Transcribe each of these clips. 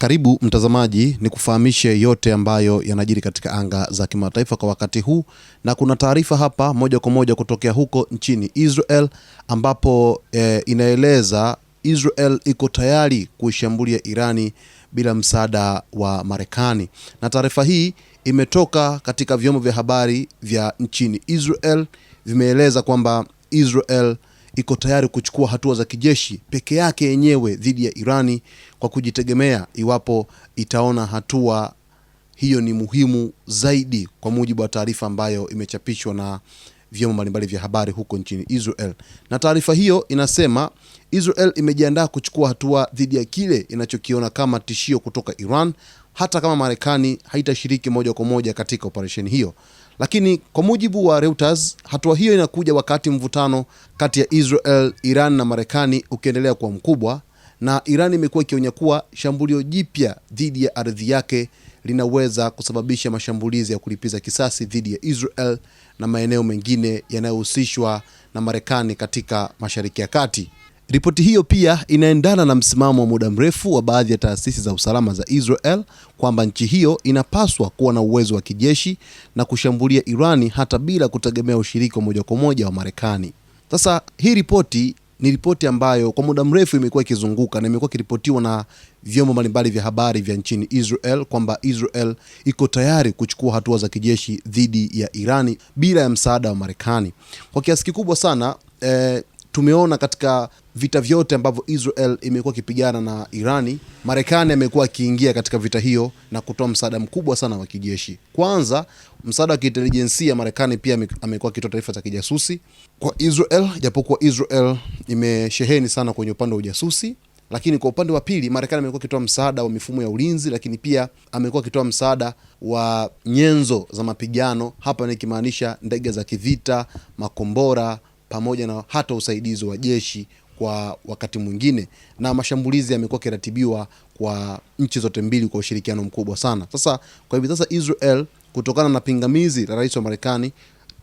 Karibu mtazamaji, ni kufahamishe yote ambayo yanajiri katika anga za kimataifa kwa wakati huu, na kuna taarifa hapa moja kwa moja kutokea huko nchini Israel ambapo inaeleza Israel iko tayari kuishambulia Irani bila msaada wa Marekani. Na taarifa hii imetoka katika vyombo vya habari vya nchini Israel, vimeeleza kwamba Israel iko tayari kuchukua hatua za kijeshi peke yake yenyewe dhidi ya Irani kwa kujitegemea iwapo itaona hatua hiyo ni muhimu zaidi, kwa mujibu wa taarifa ambayo imechapishwa na vyombo mbalimbali vya habari huko nchini Israel. Na taarifa hiyo inasema Israel imejiandaa kuchukua hatua dhidi ya kile inachokiona kama tishio kutoka Iran, hata kama Marekani haitashiriki moja kwa moja katika operesheni hiyo. Lakini kwa mujibu wa Reuters, hatua hiyo inakuja wakati mvutano kati ya Israel, Iran na Marekani ukiendelea kuwa mkubwa, na Iran imekuwa ikionya kuwa shambulio jipya dhidi ya ardhi yake linaweza kusababisha mashambulizi ya kulipiza kisasi dhidi ya Israel na maeneo mengine yanayohusishwa na Marekani katika Mashariki ya Kati. Ripoti hiyo pia inaendana na msimamo wa muda mrefu wa baadhi ya taasisi za usalama za Israel kwamba nchi hiyo inapaswa kuwa na uwezo wa kijeshi na kushambulia Irani hata bila kutegemea ushiriki wa moja kwa moja wa Marekani. Sasa hii ripoti ni ripoti ambayo kwa muda mrefu imekuwa ikizunguka na imekuwa ikiripotiwa na vyombo mbalimbali vya habari vya nchini Israel kwamba Israel iko tayari kuchukua hatua za kijeshi dhidi ya Irani bila ya msaada wa Marekani. Kwa kiasi kikubwa sana tumeona katika vita vyote ambavyo Israel imekuwa ikipigana na Irani, Marekani amekuwa akiingia katika vita hiyo na kutoa msaada mkubwa sana wa kijeshi. Kwanza, msaada wa kiintelijensia, Marekani pia amekuwa akitoa taarifa za kijasusi kwa Israel, japokuwa Israel imesheheni sana kwenye upande wa ujasusi. Lakini kwa upande wa pili, Marekani amekuwa akitoa msaada wa mifumo ya ulinzi, lakini pia amekuwa akitoa msaada wa nyenzo za mapigano, hapa nikimaanisha ndege za kivita, makombora, pamoja na hata usaidizi wa jeshi kwa wakati mwingine, na mashambulizi yamekuwa kiratibiwa kwa nchi zote mbili kwa ushirikiano mkubwa sana. Sasa kwa hivi sasa Israel, kutokana na pingamizi la rais wa Marekani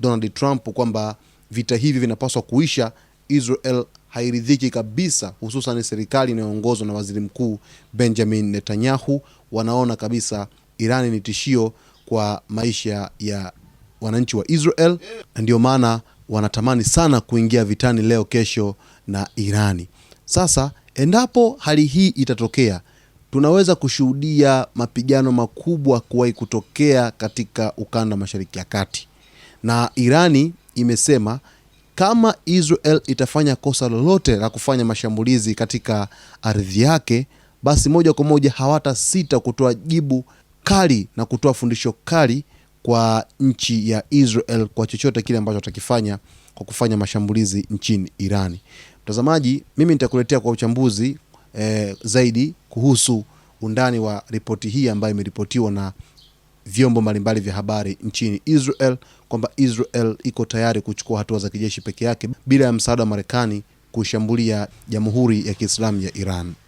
Donald Trump kwamba vita hivi vinapaswa kuisha, Israel hairidhiki kabisa, hususan serikali inayoongozwa na waziri mkuu Benjamin Netanyahu. Wanaona kabisa Irani ni tishio kwa maisha ya wananchi wa Israel, na ndio maana wanatamani sana kuingia vitani leo kesho na Irani. Sasa endapo hali hii itatokea, tunaweza kushuhudia mapigano makubwa kuwahi kutokea katika ukanda wa Mashariki ya Kati. Na Irani imesema kama Israel itafanya kosa lolote la kufanya mashambulizi katika ardhi yake, basi moja kwa moja hawata sita kutoa jibu kali na kutoa fundisho kali kwa nchi ya Israel kwa chochote kile ambacho watakifanya kwa kufanya mashambulizi nchini Irani. Mtazamaji, mimi nitakuletea kwa uchambuzi zaidi kuhusu undani wa ripoti hii ambayo imeripotiwa na vyombo mbalimbali vya habari nchini Israel kwamba Israel iko tayari kuchukua hatua za kijeshi peke yake bila ya msaada wa Marekani kushambulia Jamhuri ya Kiislamu ya Iran.